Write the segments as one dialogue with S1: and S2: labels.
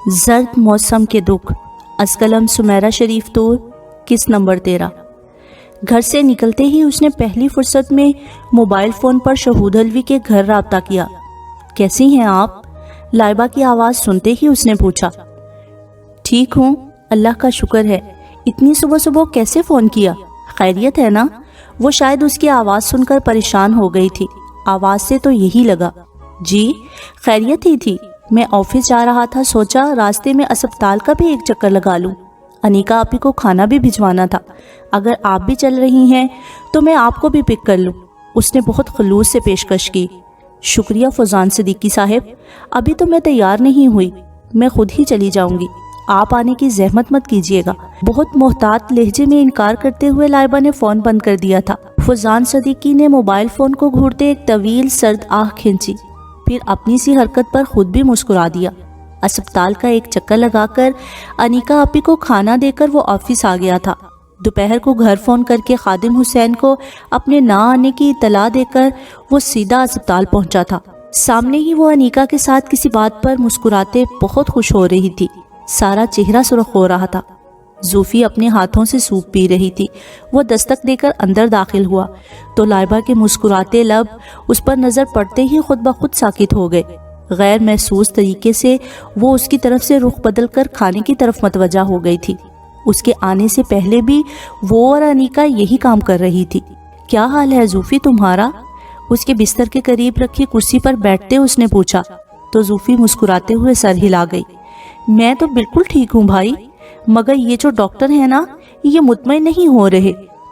S1: زرد موسم کے دکھ، از قلم سمیرہ شریف طور، قسط نمبر 13۔ گھر سے نکلتے ہی اس نے پہلی فرصت میں موبائل فون پر شہود حلوی کے گھر رابطہ کیا۔ کیسی ہیں آپ؟ لائبہ کی آواز سنتے ہی اس نے پوچھا۔ ٹھیک ہوں، اللہ کا شکر ہے۔ اتنی صبح صبح کیسے فون کیا؟ خیریت ہے نا؟ وہ شاید اس کی آواز سن کر پریشان ہو گئی تھی۔ آواز سے تو یہی لگا۔ جی خیریت ہی تھی، میں آفس جا رہا تھا، سوچا راستے میں اسپتال کا بھی ایک چکر لگا لوں۔ انیکا آپی کو کھانا بھی بھجوانا تھا، اگر آپ بھی چل رہی ہیں تو میں آپ کو بھی پک کر لوں۔ اس نے بہت خلوص سے پیشکش کی۔ شکریہ فوزان صدیقی صاحب، ابھی تو میں تیار نہیں ہوئی، میں خود ہی چلی جاؤں گی، آپ آنے کی زحمت مت کیجیے گا۔ بہت محتاط لہجے میں انکار کرتے ہوئے لائبہ نے فون بند کر دیا تھا۔ فوزان صدیقی نے موبائل فون کو گھورتے ایک طویل سرد آہ کھینچی، پھر اپنی سی حرکت پر خود بھی مسکرا دیا۔ اسپتال کا ایک چکر لگا کر انیکا آپی کو کھانا دے کر وہ آفس آ گیا تھا۔ دوپہر کو گھر فون کر کے خادم حسین کو اپنے نہ آنے کی اطلاع دے کر وہ سیدھا اسپتال پہنچا تھا۔ سامنے ہی وہ انیکا کے ساتھ کسی بات پر مسکراتے بہت خوش ہو رہی تھی۔ سارا چہرہ سرخ ہو رہا تھا۔ زوفی اپنے ہاتھوں سے سوپ پی رہی تھی۔ وہ دستک دے کر اندر داخل ہوا تو لائبہ کے مسکراتے لب اس پر نظر پڑتے ہی خود بخود ساکت ہو گئے۔ غیر محسوس طریقے سے وہ اس کی طرف سے رخ بدل کر کھانے کی طرف متوجہ ہو گئی تھی۔ اس کے آنے سے پہلے بھی وہ اور انیکا یہی کام کر رہی تھی۔ کیا حال ہے زوفی تمہارا؟ اس کے بستر کے قریب رکھی کرسی پر بیٹھتے اس نے پوچھا تو زوفی مسکراتے ہوئے سر ہلا گئی۔ میں تو بالکل ٹھیک ہوں بھائی، مگر یہ جو ڈاکٹر ہیں نا، یہ مطمئن نہیں ہو رہے،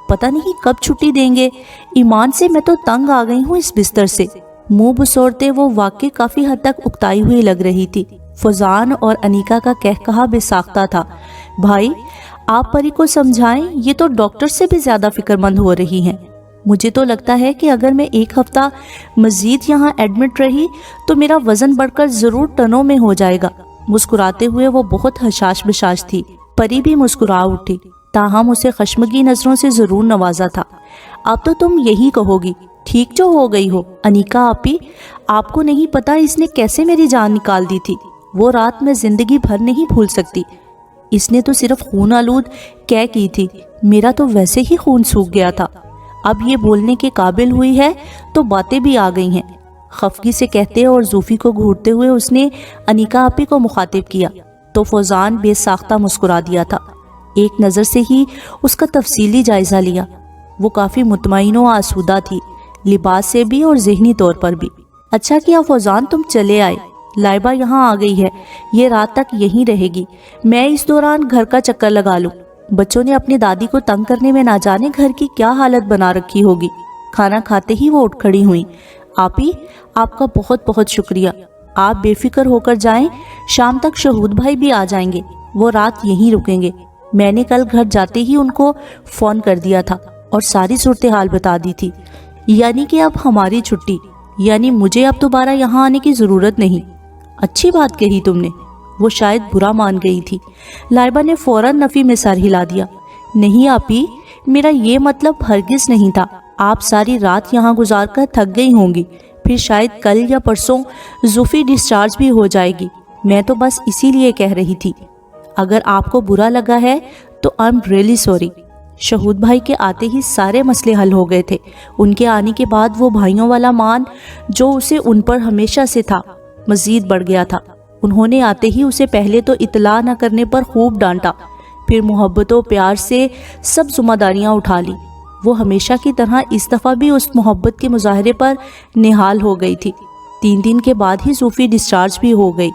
S1: پتہ نہیں کب چھٹی دیں گے۔ ایمان سے میں تو تنگ آ گئی ہوں اس بستر سے۔ منہ بسورتے وہ واقعی کافی حد تک اکتائی ہوئی لگ رہی تھی۔ فوزان اور انیکا کا کہا بے ساختہ تھا۔ بھائی آپ پری کو سمجھائیں، یہ تو ڈاکٹر سے بھی زیادہ فکر مند ہو رہی ہیں۔ مجھے تو لگتا ہے کہ اگر میں ایک ہفتہ مزید یہاں ایڈمٹ رہی تو میرا وزن بڑھ کر ضرور ٹنوں میں ہو جائے گا۔ مسکراتے ہوئے وہ بہت حشاش بشاش تھی۔ پری بھی مسکرا اٹھی، تاہم اسے خشمگی نظروں سے ضرور نوازا تھا۔ اب تو تم یہی کہو گی ٹھیک جو ہو گئی ہو۔ انیکا آپی، آپ کو نہیں پتا اس نے کیسے میری جان نکال دی تھی، وہ رات میں زندگی بھر نہیں بھول سکتی۔ اس نے تو صرف خون آلود کہہ کی تھی، میرا تو ویسے ہی خون سوکھ گیا تھا، اب یہ بولنے کے قابل ہوئی ہے تو باتیں بھی آ گئی ہیں۔ خفگی سے کہتے اور زوفی کو گھورتے ہوئے اس نے انیکا آپی کو مخاطب کیا تو فوزان بے ساختہ مسکرا دیا تھا۔ ایک نظر سے ہی اس کا تفصیلی جائزہ لیا۔ وہ کافی مطمئن و آسودہ تھی، لباس سے بھی اور ذہنی طور پر بھی۔ اچھا کیا فوزان تم چلے آئے، لائبہ یہاں آ گئی ہے، یہ رات تک یہیں رہے گی، میں اس دوران گھر کا چکر لگا لوں۔ بچوں نے اپنی دادی کو تنگ کرنے میں نہ جانے گھر کی کیا حالت بنا رکھی ہوگی۔ کھانا کھاتے ہی وہ اٹھ کھڑی ہوئیں۔ آپی آپ کا بہت بہت شکریہ، آپ بے فکر ہو کر جائیں، شام تک شہود بھائی بھی آ جائیں گے، وہ رات یہیں رکیں گے۔ میں نے کل گھر جاتے ہی ان کو فون کر دیا تھا اور ساری صورتحال بتا دی تھی۔ یعنی کہ اب ہماری چھٹی، یعنی مجھے اب دوبارہ یہاں آنے کی ضرورت نہیں۔ اچھی بات کہی تم نے، وہ شاید برا مان گئی تھی۔ لائبہ نے فوراً نفی میں سر ہلا دیا۔ نہیں آپی، میرا یہ مطلب ہرگز نہیں تھا، آپ ساری رات یہاں گزار کر تھک گئی ہوں گی، پھر شاید کل یا پرسوں زوفی ڈسچارج بھی ہو جائے گی، میں تو بس اسی لیے کہہ رہی تھی۔ اگر آپ کو برا لگا ہے تو آئی ایم ریئلی سوری۔ شہود بھائی کے آتے ہی سارے مسئلے حل ہو گئے تھے۔ ان کے آنے کے بعد وہ بھائیوں والا مان جو اسے ان پر ہمیشہ سے تھا مزید بڑھ گیا تھا۔ انہوں نے آتے ہی اسے پہلے تو اطلاع نہ کرنے پر خوب ڈانٹا، پھر محبت و پیار سے سب ذمہ داریاں اٹھا لی۔ وہ ہمیشہ کی طرح اس دفعہ بھی اس محبت کے مظاہرے پر نہال ہو گئی تھی۔ 3 دن کے بعد ہی زوفی ڈسچارج بھی ہو گئی۔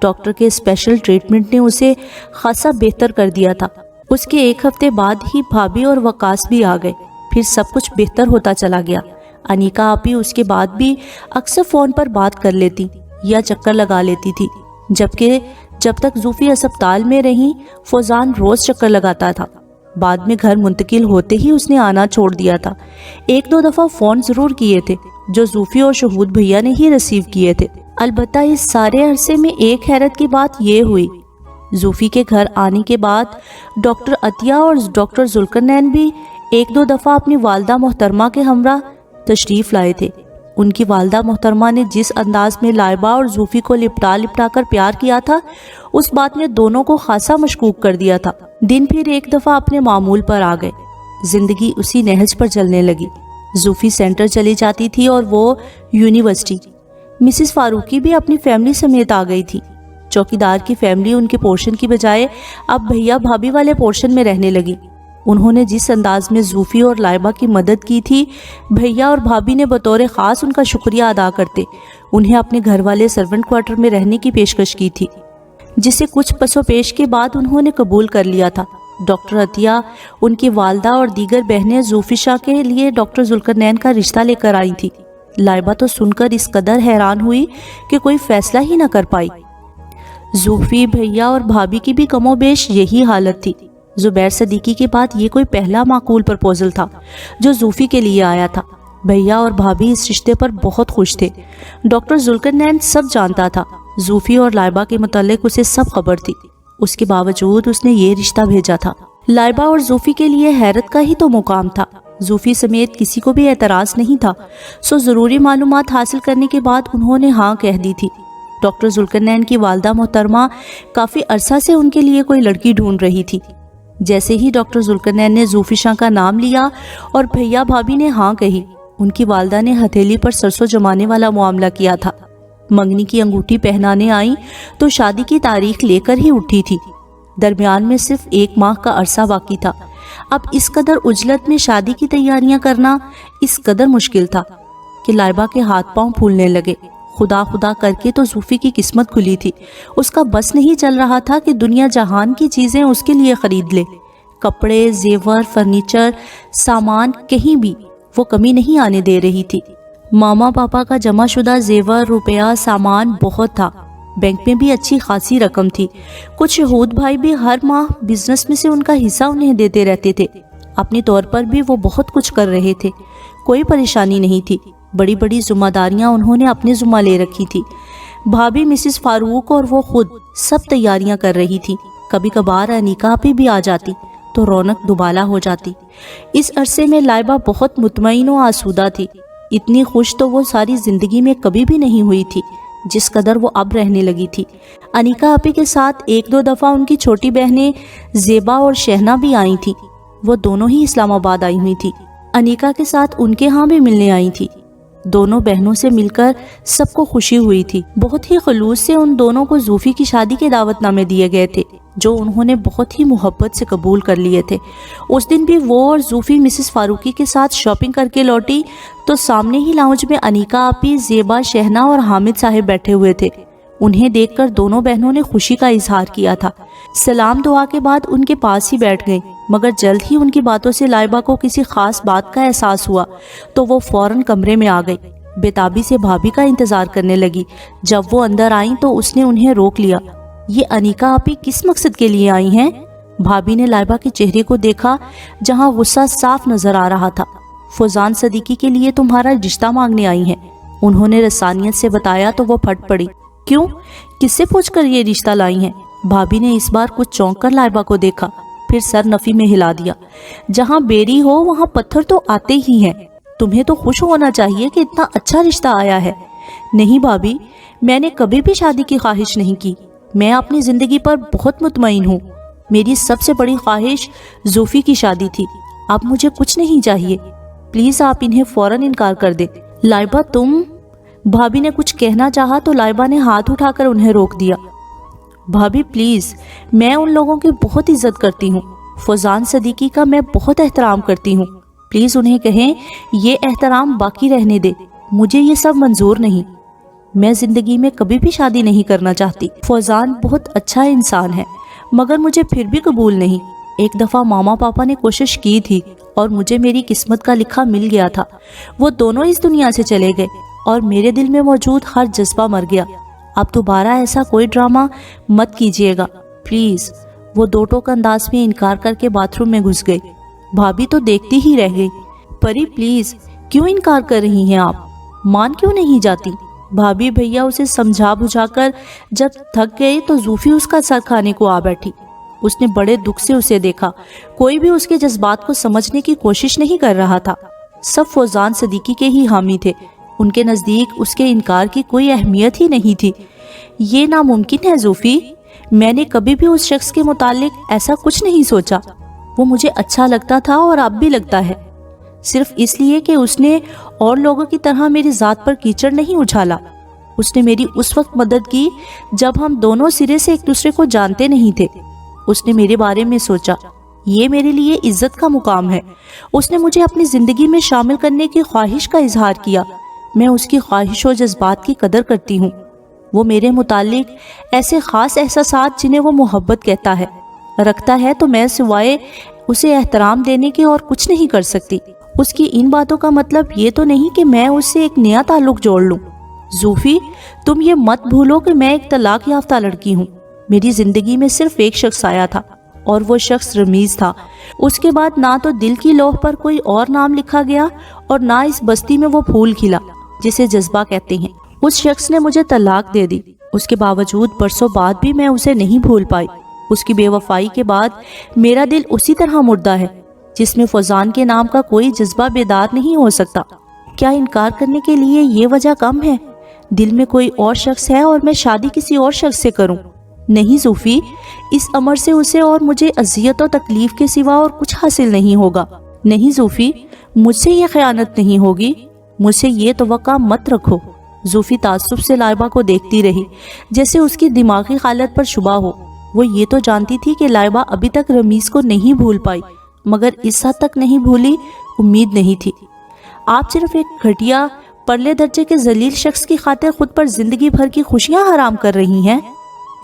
S1: ڈاکٹر کے اسپیشل ٹریٹمنٹ نے اسے خاصا بہتر کر دیا تھا۔ اس کے 1 ہفتے بعد ہی بھابھی اور وقاص بھی آ گئے، پھر سب کچھ بہتر ہوتا چلا گیا۔ انیکا آپی اس کے بعد بھی اکثر فون پر بات کر لیتی یا چکر لگا لیتی تھی، جبکہ جب تک زوفی اسپتال میں رہیں فوزان روز چکر لگاتا تھا۔ بعد میں گھر منتقل ہوتے ہی اس نے آنا چھوڑ دیا تھا۔ 1-2 دفعہ فون ضرور کیے تھے جو زوفی اور شہود بھیا نے ہی ریسیو کیے تھے۔ البتہ اس سارے عرصے میں ایک حیرت کی بات یہ ہوئی، زوفی کے گھر آنے کے بعد ڈاکٹر عطیہ اور ڈاکٹر ذوالقرنین بھی 1-2 دفعہ اپنی والدہ محترمہ کے ہمراہ تشریف لائے تھے۔ ان کی والدہ محترمہ نے جس انداز میں لائبہ اور زوفی کو لپٹا لپٹا کر پیار کیا تھا، اس بات نے دونوں کو خاصا مشکوک کر دیا تھا۔ دن پھر ایک دفعہ اپنے معمول پر آ گئے۔ زندگی اسی نہج پر چلنے لگی۔ زوفی سینٹر چلی جاتی تھی اور وہ یونیورسٹی۔ مسز فاروقی بھی اپنی فیملی سمیت آ گئی تھی۔ چوکیدار کی فیملی ان کے پورشن کی بجائے اب بھیا بھابھی والے پورشن میں رہنے لگی۔ انہوں نے جس انداز میں زوفی اور لائبہ کی مدد کی تھی، بھیا اور بھابھی نے بطور خاص ان کا شکریہ ادا کرتے انہیں اپنے گھر والے سرونٹ کوارٹر میں رہنے کی پیشکش کی تھی، جسے کچھ پس و پیش کے بعد انہوں نے قبول کر لیا تھا۔ ڈاکٹر عطیہ، ان کی والدہ اور دیگر بہنیں زوفی شاہ کے لیے ڈاکٹر ذوالقرنین کا رشتہ لے کر آئی تھی۔ لائبہ تو سن کر اس قدر حیران ہوئی کہ کوئی فیصلہ ہی نہ کر پائی۔ زوفی، بھیا اور بھابھی کی بھی کم و بیش یہی حالت تھی۔ زبیر صدیقی کے بعد یہ کوئی پہلا معقول پرپوزل تھا جو زوفی کے لیے آیا تھا۔ بھیا اور بھابھی اس رشتے پر بہت خوش تھے۔ ڈاکٹر ذوالقرنین سب جانتا تھا، زوفی اور لائبہ کے متعلق اسے سب خبر تھی۔ اس کے باوجود اس نے یہ رشتہ بھیجا تھا۔ لائبہ اور زوفی کے لیے حیرت کا ہی تو مقام تھا۔ زوفی سمیت کسی کو بھی اعتراض نہیں تھا، سو ضروری معلومات حاصل کرنے کے بعد انہوں نے ہاں کہہ دی تھی۔ ڈاکٹر ذوالقرنین کی والدہ محترمہ کافی عرصہ سے ان کے لیے کوئی لڑکی ڈھونڈ رہی تھی۔ جیسے ہی ڈاکٹر ذوالقرنین نے زوفی شاہ کا نام لیا اور بھیا بھابھی نے ہاں کہی، ان کی والدہ نے ہتھیلی پر سرسوں جمانے والا معاملہ کیا تھا۔ منگنی کی انگوٹھی پہنانے آئیں تو شادی کی تاریخ لے کر ہی اٹھی تھی۔ درمیان میں صرف 1 ماہ کا عرصہ باقی تھا۔ اب اس قدر عجلت میں شادی کی تیاریاں کرنا اس قدر مشکل تھا کہ لائبہ کے ہاتھ پاؤں پھولنے لگے۔ خدا خدا کر کے تو زوفی کی قسمت کھلی تھی۔ اس کا بس نہیں چل رہا تھا کہ دنیا جہان کی چیزیں اس کے لیے خرید لے۔ کپڑے، زیور، فرنیچر، سامان، کہیں بھی وہ کمی نہیں آنے دے رہی تھی۔ ماما پاپا کا جمع شدہ زیور، روپیہ، سامان بہت تھا۔ بینک میں بھی اچھی خاصی رقم تھی۔ کچھ شہود بھائی بھی ہر ماہ بزنس میں سے ان کا حصہ انہیں دیتے رہتے تھے۔ اپنی طور پر بھی وہ بہت کچھ کر رہے تھے، کوئی پریشانی نہیں تھی۔ بڑی بڑی ذمہ داریاں انہوں نے اپنے ذمہ لے رکھی تھی۔ بھابھی مسز فاروق اور وہ خود سب تیاریاں کر رہی تھی۔ کبھی کبھار انیکا آپی بھی آ جاتی تو رونق دوبالا ہو جاتی۔ اس عرصے میں لائبہ بہت مطمئن و آسودہ تھی۔ اتنی خوش تو وہ ساری زندگی میں کبھی بھی نہیں ہوئی تھی جس قدر وہ اب رہنے لگی تھی۔ انیکا آپی کے ساتھ 1-2 دفعہ ان کی چھوٹی بہنیں زیبا اور شہنا بھی آئی تھی۔ وہ دونوں ہی اسلام آباد آئی ہوئی تھی۔ انیکا کے ساتھ ان کے ہاں بھی ملنے آئی تھی۔ دونوں بہنوں سے مل کر سب کو خوشی ہوئی تھی۔ بہت ہی خلوص سے ان دونوں کو زوفی کی شادی کے دعوت نامے دیے گئے تھے جو انہوں نے بہت ہی محبت سے قبول کر لیے تھے۔ اس دن بھی وہ اور زوفی مسز فاروقی کے ساتھ شاپنگ کر کے لوٹی تو سامنے ہی لاؤنج میں انیکا آپی، زیبا، شہنا اور حامد صاحب بیٹھے ہوئے تھے۔ انہیں دیکھ کر دونوں بہنوں نے خوشی کا اظہار کیا تھا۔ سلام دعا کے بعد ان کے پاس ہی بیٹھ گئیں، مگر جلد ہی ان کی باتوں سے لائبہ کو کسی خاص بات کا احساس ہوا تو وہ فوراً کمرے میں آ گئی۔ بےتابی سے بھابھی کا انتظار کرنے لگی۔ جب وہ اندر آئیں تو اس نے انہیں روک لیا۔ یہ انیکا آپی کس مقصد کے لیے آئی ہیں؟ بھابھی نے لائبہ کے چہرے کو دیکھا جہاں غصہ صاف نظر آ رہا تھا۔ فوزان صدیقی کے لیے تمہارا رشتہ مانگنے آئی ہیں، انہوں نے رسانیت سے بتایا تو وہ پھٹ پڑی۔ کیوں؟ کس سے پوچھ کر یہ رشتہ لائی ہیں؟ بھابھی نے اس بار کچھ چونک کر لائبہ کو دیکھا، پھر سر نفی میں ہلا دیا۔ جہاں بیری ہو وہاں پتھر تو آتے ہی ہیں، تمہیں تو خوش ہونا چاہیے کہ اتنا اچھا رشتہ آیا ہے۔ نہیں بھابھی، میں نے کبھی بھی شادی کی خواہش نہیں کی۔ میں اپنی زندگی پر بہت مطمئن ہوں۔ میری سب سے بڑی خواہش زوفی کی شادی تھی۔ اب مجھے کچھ نہیں چاہیے، پلیز آپ انہیں فوراً انکار کر دیں۔ لائبہ تم، بھابھی نے کچھ کہنا چاہا تو لائبہ نے ہاتھ اٹھا کر انہیں روک دیا۔ بھابھی پلیز، میں ان لوگوں کی بہت عزت کرتی ہوں۔ فوزان صدیقی کا میں بہت احترام کرتی ہوں۔ پلیز انہیں کہیں یہ احترام باقی رہنے دے، مجھے یہ سب منظور نہیں۔ میں زندگی میں کبھی بھی شادی نہیں کرنا چاہتی۔ فوزان بہت اچھا انسان ہے مگر مجھے پھر بھی قبول نہیں۔ ایک دفعہ ماما پاپا نے کوشش کی تھی اور مجھے میری قسمت کا لکھا مل گیا تھا۔ وہ دونوں اس دنیا سے چلے گئے اور میرے دل میں موجود ہر جذبہ مر گیا۔ اب دوبارہ ایسا کوئی ڈرامہ مت کیجیے گا پلیز۔ وہ دو ٹوک انداز میں انکار کر کے باتھ روم میں گھس گئی۔ بھابھی تو دیکھتی ہی رہ گئی۔ پری پلیز، کیوں انکار کر رہی ہیں آپ؟ مان کیوں نہیں جاتی؟ بھابھی بھیا اسے سمجھا بجھا کر جب تھک گئے تو زوفی اس کا سر کھانے کو آ بیٹھی۔ اس نے بڑے دکھ سے اسے دیکھا۔ کوئی بھی اس کے جذبات کو سمجھنے کی کوشش نہیں کر رہا تھا۔ سب فوزان صدیقی کے ہی حامی تھے۔ ان کے نزدیک اس کے انکار کی کوئی اہمیت ہی نہیں تھی۔ یہ ناممکن ہے زوفی، میں نے کبھی بھی اس شخص کے متعلق ایسا کچھ نہیں سوچا۔ وہ مجھے اچھا لگتا تھا اور اب بھی لگتا ہے، صرف اس لیے کہ اس نے اور لوگوں کی طرح میری ذات پر کیچڑ نہیں اچھالا۔ اس نے میری اس وقت مدد کی جب ہم دونوں سرے سے ایک دوسرے کو جانتے نہیں تھے۔ اس نے میرے بارے میں سوچا، یہ میرے لیے عزت کا مقام ہے۔ اس نے مجھے اپنی زندگی میں شامل کرنے کی خواہش کا اظہار کیا۔ میں اس کی خواہش و جذبات کی قدر کرتی ہوں۔ وہ میرے متعلق ایسے خاص احساسات جنہیں وہ محبت کہتا ہے رکھتا ہے، تو میں سوائے اسے احترام دینے کے اور کچھ نہیں کر سکتی۔ اس کی ان باتوں کا مطلب یہ تو نہیں کہ میں اس سے ایک نیا تعلق جوڑ لوں۔ زوفی، تم یہ مت بھولو کہ میں ایک طلاق یافتہ لڑکی ہوں۔ میری زندگی میں صرف ایک شخص آیا تھا اور وہ شخص رمیز تھا۔ اس کے بعد نہ تو دل کی لوح پر کوئی اور نام لکھا گیا اور نہ اس بستی میں وہ پھول کھلا جسے جذبہ کہتے ہیں۔ اس شخص نے مجھے طلاق دے دی۔ اس کے باوجود برسوں بعد بھی میں اسے نہیں بھول پائی۔ اس کی بے وفائی کے بعد میرا دل اسی طرح مردہ ہے جس میں فوزان کے نام کا کوئی جذبہ بیدار نہیں ہو سکتا۔ کیا انکار کرنے کے لیے یہ وجہ کم ہے؟ دل میں کوئی اور شخص ہے اور میں شادی کسی اور شخص سے کروں؟ نہیں زوفی، اس امر سے اسے اور مجھے اذیت و تکلیف کے سوا اور کچھ حاصل نہیں ہوگا۔ نہیں زوفی، مجھ سے یہ خیانت نہیں ہوگی، مجھ سے یہ توقع مت رکھو۔ زوفی تعصب سے لائبہ کو دیکھتی رہی جیسے اس کی دماغی حالت پر شبہ ہو۔ وہ یہ تو جانتی تھی کہ لائبہ ابھی تک رمیز کو نہیں بھول پائی، مگر اس حد تک نہیں بھولی امید نہیں تھی۔ آپ صرف ایک گھٹیا پرلے درجے کے ذلیل شخص کی خاطر خود پر زندگی بھر کی خوشیاں حرام کر رہی ہیں۔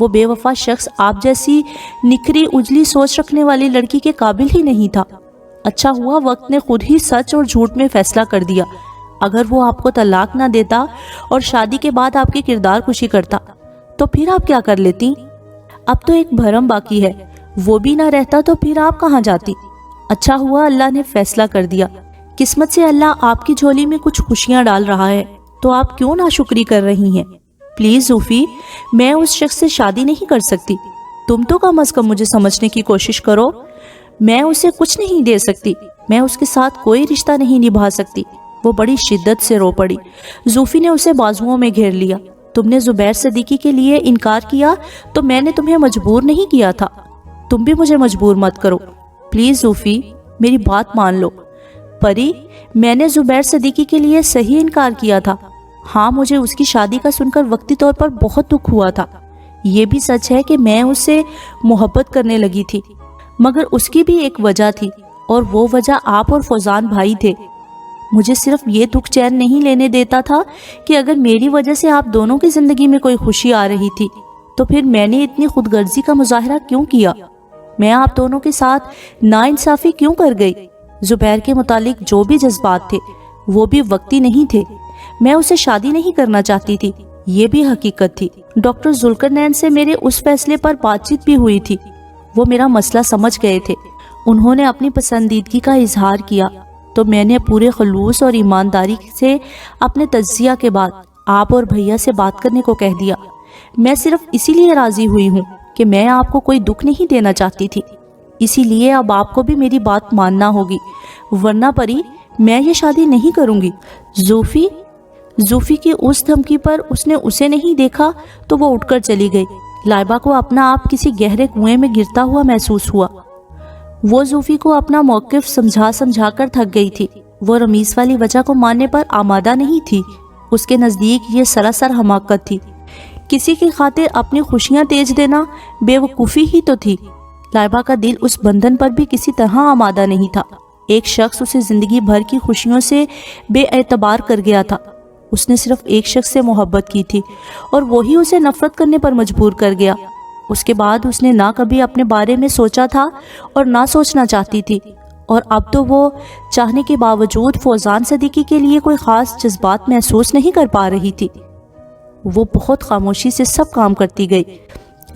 S1: وہ بے وفا شخص آپ جیسی نکھری اجلی سوچ رکھنے والی لڑکی کے قابل ہی نہیں تھا۔ اچھا ہوا وقت نے خود ہی سچ اور جھوٹ میں فیصلہ کر دیا۔ اگر وہ آپ کو طلاق نہ دیتا اور شادی کے بعد آپ کی کردار کشی کرتا تو پھر آپ کیا کر لیتی؟ اب تو ایک بھرم باقی ہے، وہ بھی نہ رہتا تو پھر آپ کہاں جاتی؟ اچھا ہوا اللہ نے فیصلہ کر دیا۔ قسمت سے اللہ آپ کی جھولی میں کچھ خوشیاں ڈال رہا ہے، تو آپ کیوں ناشکری کر رہی ہیں؟ پلیز زوفی، میں اس شخص سے شادی نہیں کر سکتی۔ تم تو کم از کم مجھے سمجھنے کی کوشش کرو۔ میں اسے کچھ نہیں دے سکتی، میں اس کے ساتھ کوئی رشتہ نہیں نبھا سکتی۔ وہ بڑی شدت سے رو پڑی۔ زوفی نے اسے بازوؤں میں گھیر لیا۔ تم نے زبیر صدیقی کے لیے انکار کیا تو میں نے تمہیں مجبور نہیں کیا تھا، تم بھی مجھے مجبور مت کرو۔ پلیز زوفی، میری بات مان لو۔ پری، میں نے زبیر صدیقی کے لیے صحیح انکار کیا تھا۔ ہاں، مجھے اس کی شادی کا سن کر وقتی طور پر بہت دکھ ہوا تھا۔ یہ بھی سچ ہے کہ میں اس سے محبت کرنے لگی تھی، مگر اس کی بھی ایک وجہ تھی، اور وہ وجہ آپ اور فوزان بھائی تھے۔ مجھے صرف یہ دکھ چین نہیں لینے دیتا تھا کہ اگر میری وجہ سے آپ دونوں کی زندگی میں کوئی خوشی آ رہی تھی تو پھر میں نے اتنی خود غرضی کا مظاہرہ کیوں کیا؟ میں آپ دونوں کے ساتھ ناانصافی کیوں کر گئی؟ زبیر کے متعلق جو بھی جذبات تھے وہ بھی وقتی نہیں تھے۔ میں اسے شادی نہیں کرنا چاہتی تھی، یہ بھی حقیقت تھی۔ ڈاکٹر ذوالقرنین سے میرے اس فیصلے پر بات چیت بھی ہوئی تھی۔ وہ میرا مسئلہ سمجھ گئے تھے۔ انہوں نے اپنی پسندیدگی کا اظہار کیا تو میں نے پورے خلوص اور ایمانداری سے اپنے تجزیہ کے بعد آپ اور بھیا سے بات کرنے کو کہہ دیا۔ میں صرف اسی لیے راضی ہوئی ہوں کہ میں آپ کو کوئی دکھ نہیں دینا چاہتی تھی، اسی لیے اب آپ کو بھی میری بات ماننا ہوگی، ورنہ پری میں یہ شادی نہیں کروں گی۔ زوفی کی اس دھمکی پر اس نے اسے نہیں دیکھا تو وہ اٹھ کر چلی گئی۔ لائبہ کو اپنا آپ کسی گہرے کنویں میں گرتا ہوا محسوس ہوا۔ وہ زوفی کو اپنا موقف سمجھا کر تھک گئی تھی۔ وہ رمیز والی وجہ کو ماننے پر آمادہ نہیں تھی۔ اس کے نزدیک یہ سراسر حماقت تھی۔ کسی کی خاطر اپنی خوشیاں تیج دینا بے وقوفی ہی تو تھی۔ لائبہ کا دل اس بندھن پر بھی کسی طرح آمادہ نہیں تھا۔ ایک شخص اسے زندگی بھر کی خوشیوں سے بے اعتبار کر گیا تھا۔ اس نے صرف ایک شخص سے محبت کی تھی اور وہی اسے نفرت کرنے پر مجبور کر گیا۔ اس کے بعد اس نے نہ کبھی اپنے بارے میں سوچا تھا اور نہ سوچنا چاہتی تھی، اور اب تو وہ چاہنے کے باوجود فوزان صدیقی کے لیے کوئی خاص جذبات محسوس نہیں کر پا رہی تھی۔ وہ بہت خاموشی سے سب کام کرتی گئی۔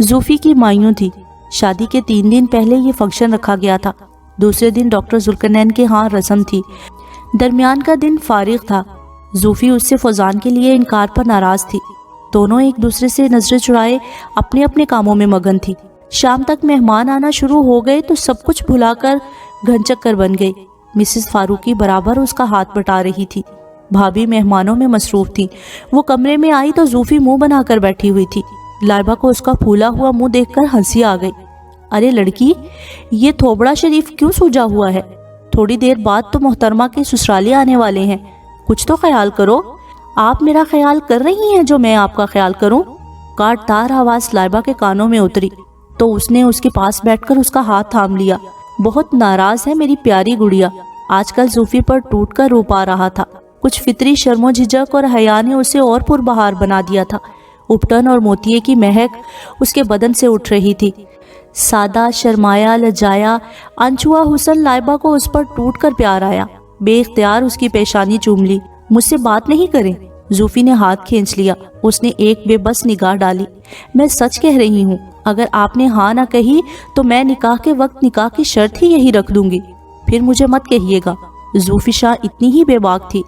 S1: زوفی کی مایوں تھی۔ شادی کے 3 دن پہلے یہ فنکشن رکھا گیا تھا۔ دوسرے دن ڈاکٹر ذوالقرنین کے ہاں رسم تھی۔ درمیان کا دن فارغ تھا۔ زوفی اس سے فوزان کے لیے انکار پر ناراض تھی۔ دونوں ایک دوسرے سے نظریں چرائے اپنے اپنے کاموں میں مگن تھی۔ شام تک مہمان آنا شروع ہو گئے تو سب کچھ بھلا کر گھن چکر بن گئی۔ مسز فاروقی برابر اس کا ہاتھ بٹا رہی تھی۔ بھابھی مہمانوں میں مصروف تھی۔ وہ کمرے میں آئی تو زوفی منہ بنا کر بیٹھی ہوئی تھی۔ لائبہ کو اس کا پھولا ہوا منہ دیکھ کر ہنسی آ گئی۔ ارے لڑکی، یہ تھوبڑا شریف کیوں سوجا ہوا ہے؟ تھوڑی دیر بعد تو محترمہ کے سسرالے آنے والے ہیں، کچھ تو خیال کرو۔ آپ میرا خیال کر رہی ہیں جو میں آپ کا خیال کروں؟ کاٹ تار آواز لائبہ کے کانوں میں اتری تو اس نے اس کے پاس بیٹھ کر اس کا ہاتھ تھام لیا۔ بہت ناراض ہے میری پیاری گڑیا۔ آج کل زوفی پر ٹوٹ کر رو پا رہا تھا۔ کچھ فطری شرم و جھجک اور حیا نے اسے اور پربہار بنا دیا تھا۔ اپٹن اور موتیے کی مہک اس کے بدن سے اٹھ رہی تھی۔ سادہ، شرمایا، لجایا، انچھوا حسن لائبہ کو اس پر ٹوٹ کر پیار آیا۔ بے اختیار اس کی پیشانی چوم لی۔ مجھ سے بات نہیں کریں؟ زوفی نے ہاتھ کھینچ لیا۔ اس نے ایک بے بس نگاہ ڈالی۔ میں سچ کہہ رہی ہوں، اگر آپ نے ہاں نہ کہی تو میں نکاح کے وقت نکاح کی شرط ہی یہی رکھ دوں گی، پھر مجھے مت کہیے گا۔ زوفی شاہ اتنی ہی بے باک تھی،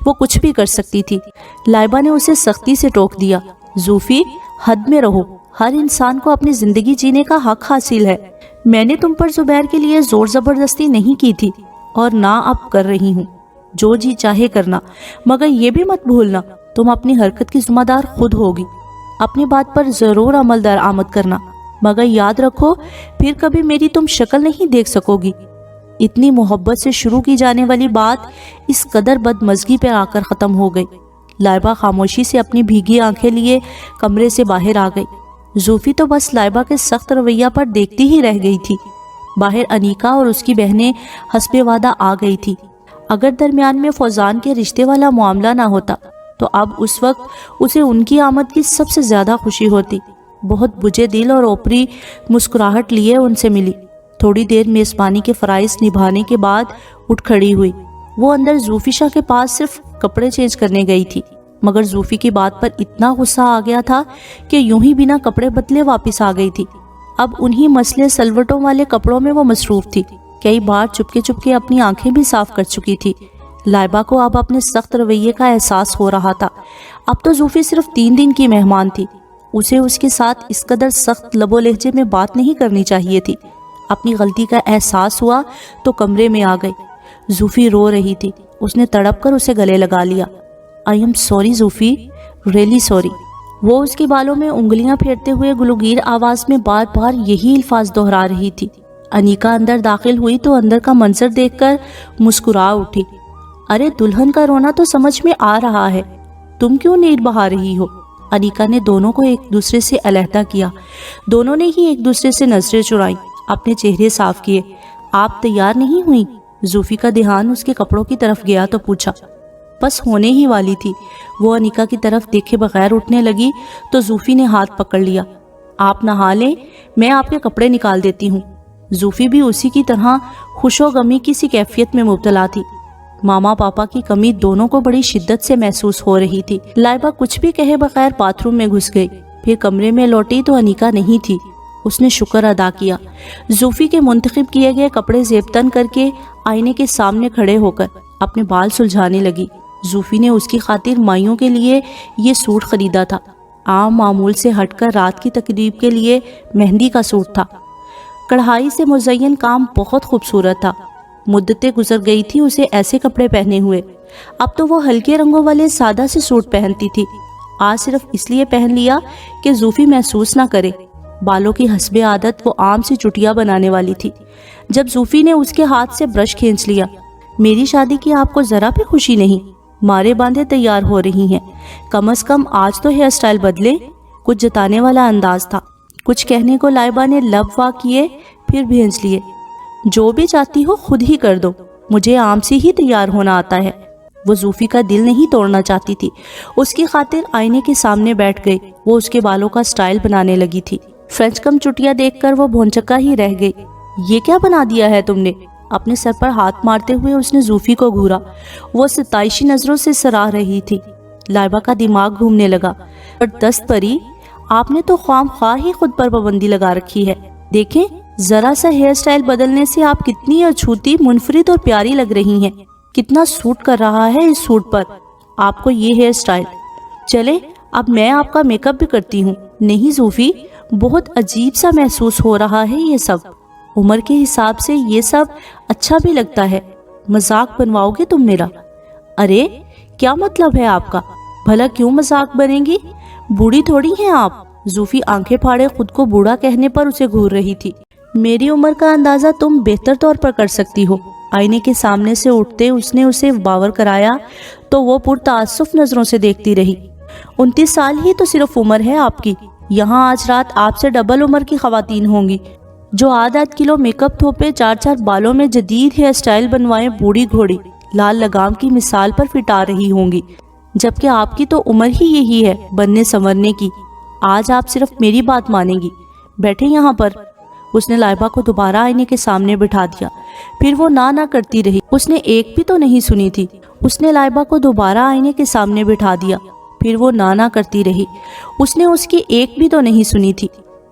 S1: وہ کچھ بھی کر سکتی تھی۔ لائبہ نے اسے سختی سے ٹوک دیا۔ زوفی، حد میں رہو، ہر انسان کو اپنی زندگی جینے کا حق حاصل ہے۔ میں نے تم پر زبیر کے لیے زور زبردستی نہیں کی تھی اور نہ اب کر رہی ہوں۔ جو جی چاہے کرنا، مگر یہ بھی مت بھولنا تم اپنی حرکت کی ذمہ دار خود ہوگی۔ اپنی بات پر ضرور عمل درآمد کرنا، مگر یاد رکھو پھر کبھی میری تم شکل نہیں دیکھ سکو گی۔ اتنی محبت سے شروع کی جانے والی بات اس قدر بدمزگی پر آ کر ختم ہو گئی۔ لائبہ خاموشی سے اپنی بھیگی آنکھیں لیے کمرے سے باہر آ گئی۔ زوفی تو بس لائبہ کے سخت رویہ پر دیکھتی ہی رہ گئی تھی۔ باہر انیکا اور اس کی بہنیں حسب وعدہ آ گئی تھی۔ اگر درمیان میں فوزان کے رشتے والا معاملہ نہ ہوتا تو اب اس وقت اسے ان کی آمد کی سب سے زیادہ خوشی ہوتی۔ بہت بجے دل اور اوپری مسکراہٹ لیے ان سے ملی۔ تھوڑی دیر میزبانی کے فرائض نبھانے کے بعد اٹھ کھڑی ہوئی۔ وہ اندر زوفی شاہ کے پاس صرف کپڑے چینج کرنے گئی تھی، مگر زوفی کی بات پر اتنا غصہ آ گیا تھا کہ یوں ہی بنا کپڑے بدلے واپس آ گئی تھی۔ اب انہی مسئلے سلوٹوں والے کپڑوں میں وہ مصروف تھی۔ کئی بار چپکے اپنی آنکھیں بھی صاف کر چکی تھی۔ لائبہ کو اب اپنے سخت رویے کا احساس ہو رہا تھا۔ اب تو زوفی صرف 3 دن کی مہمان تھی، اسے اس کے ساتھ اس قدر سخت لب و لہجے میں بات نہیں کرنی چاہیے تھی۔ اپنی غلطی کا احساس ہوا تو کمرے میں آ گئی۔ زوفی رو رہی تھی۔ اس نے تڑپ کر اسے گلے لگا لیا۔ I'm sorry Zofi, really sorry. وہ اس کے بالوں میں انگلیاں پھیرتے ہوئے گلوگیر آواز میں بار بار یہی الفاظ دہرا رہی تھی۔ انیکا اندر داخل ہوئی تو اندر کا منظر دیکھ کر مسکرا اٹھی۔ ارے دلہن کا رونا تو سمجھ میں آ رہا ہے، تم کیوں نیر بہا رہی ہو؟ انیکا نے دونوں کو ایک دوسرے سے علیحدہ کیا۔ دونوں نے ہی ایک دوسرے سے نظریں چرائیں، اپنے چہرے صاف کیے۔ آپ تیار نہیں ہوئی؟ زوفی کا دھیان اس کے کپڑوں کی طرف گیا تو پوچھا۔ بس ہونے ہی والی تھی۔ وہ انیکا کی طرف دیکھے بغیر اٹھنے لگی تو زوفی نے ہاتھ پکڑ لیا۔ آپ نہا لیں، میں آپ کے کپڑے نکال دیتی ہوں۔ زوفی بھی اسی کی طرح خوش و غمی کی سی کیفیت میں مبتلا تھی۔ ماما پاپا کی کمی دونوں کو بڑی شدت سے محسوس ہو رہی تھی۔ لائبہ کچھ بھی کہے بغیر باتھ روم میں گھس گئی۔ پھر کمرے میں لوٹی تو انیکا نہیں تھی۔ اس نے شکر ادا کیا۔ زوفی کے منتخب کیے گئے کپڑے زیب تن کر کے آئینے کے سامنے کھڑے ہو کر اپنے بال سلجھانے لگی۔ زوفی نے اس کی خاطر مائیوں کے لیے یہ سوٹ خریدا تھا۔ عام معمول سے ہٹ کر رات کی تقریب کے لیے مہندی کا سوٹ تھا۔ کڑھائی سے مزین کام بہت خوبصورت تھا۔ مدتیں گزر گئی تھی اسے ایسے کپڑے پہنے ہوئے۔ اب تو وہ ہلکے رنگوں والے سادہ سے سوٹ پہنتی تھی۔ آج صرف اس لیے پہن لیا کہ زوفی محسوس نہ کرے۔ بالوں کی حسب عادت وہ عام سی چٹیا بنانے والی تھی۔ جب زوفی نے اس کے ہاتھ سے برش کھینچ لیا۔ میری شادی کی آپ کو ذرا بھی خوشی نہیں؟ مارے باندھے تیار ہو رہی ہیں، کم از کم آج تو ہیئر سٹائل بدلے۔ کچھ جتانے والا انداز تھا۔ کچھ کہنے کو لائبہ نے لب وا کیے، پھر بھینج لیے۔ جو بھی چاہتی ہو خود ہی کر دو، مجھے عام سے ہی تیار ہونا آتا ہے۔ وہ زوفی کا دل نہیں توڑنا چاہتی تھی۔ اس کی خاطر آئینے کے سامنے بیٹھ گئی۔ وہ اس کے بالوں کا سٹائل بنانے لگی تھی۔ فرینچ کم چٹیا دیکھ کر وہ بھونچکا ہی رہ گئی۔ یہ کیا بنا دیا ہے تم نے؟ اپنے سر پر ہاتھ مارتے ہوئے اس نے زوفی کو گھورا۔ وہ ستائشی نظروں سے سراہ رہی تھی۔ لائبہ کا دماغ گھومنے لگا۔ اور دست پری، آپ نے تو خواہ خواہ ہی خود پر پابندی لگا رکھی ہے۔ دیکھیں ذرا سا ہیئر سٹائل بدلنے سے آپ کتنی اچھوتی، منفرد اور پیاری لگ رہی ہیں۔ کتنا سوٹ کر رہا ہے اس سوٹ پر آپ کو یہ ہیئر سٹائل۔ چلے اب میں آپ کا میک اپ بھی کرتی ہوں۔ نہیں زوفی، بہت عجیب سا محسوس ہو رہا ہے یہ سب۔ عمر کے حساب سے یہ سب اچھا بھی لگتا ہے۔ مذاق بنواؤ گے تم میرا؟ ارے کیا مطلب ہے آپ کا؟ بھلا کیوں مذاق بنے گی؟ بوڑھی تھوڑی ہیں آپ۔ زوفی آنکھیں پھاڑے خود کو بوڑھا کہنے پر اسے گھور رہی تھی۔ میری عمر کا اندازہ تم بہتر طور پر کر سکتی ہو۔ آئینے کے سامنے سے اٹھتے اس نے اسے باور کرایا تو وہ پرتعسف نظروں سے دیکھتی رہی۔ 29 سال ہی تو صرف عمر ہے آپ کی، یہاں آج رات آپ سے ڈبل عمر کی خواتین ہوں گی جو آدھ کلو میک اپ تھوپے، 4 بالوں میں جدید ہیئر سٹائل بنوائے بوڑھی گھوڑی لال لگام کی مثال پر فٹ آ رہی ہوں گی، جبکہ آپ کی تو عمر ہی یہی ہے بننے سنورنے کی۔ آج آپ صرف میری بات مانیں گی، بیٹھے یہاں پر۔ اس نے لائبہ کو دوبارہ آئینے کے سامنے بٹھا دیا، پھر وہ نہ کرتی رہی۔ اس نے ایک بھی تو نہیں سنی تھی۔ اس نے لائبہ کو دوبارہ آئینے کے سامنے بٹھا دیا، پھر وہ نہ کرتی رہی۔ اس نے اس کی ایک بھی تو نہیں سنی تھی۔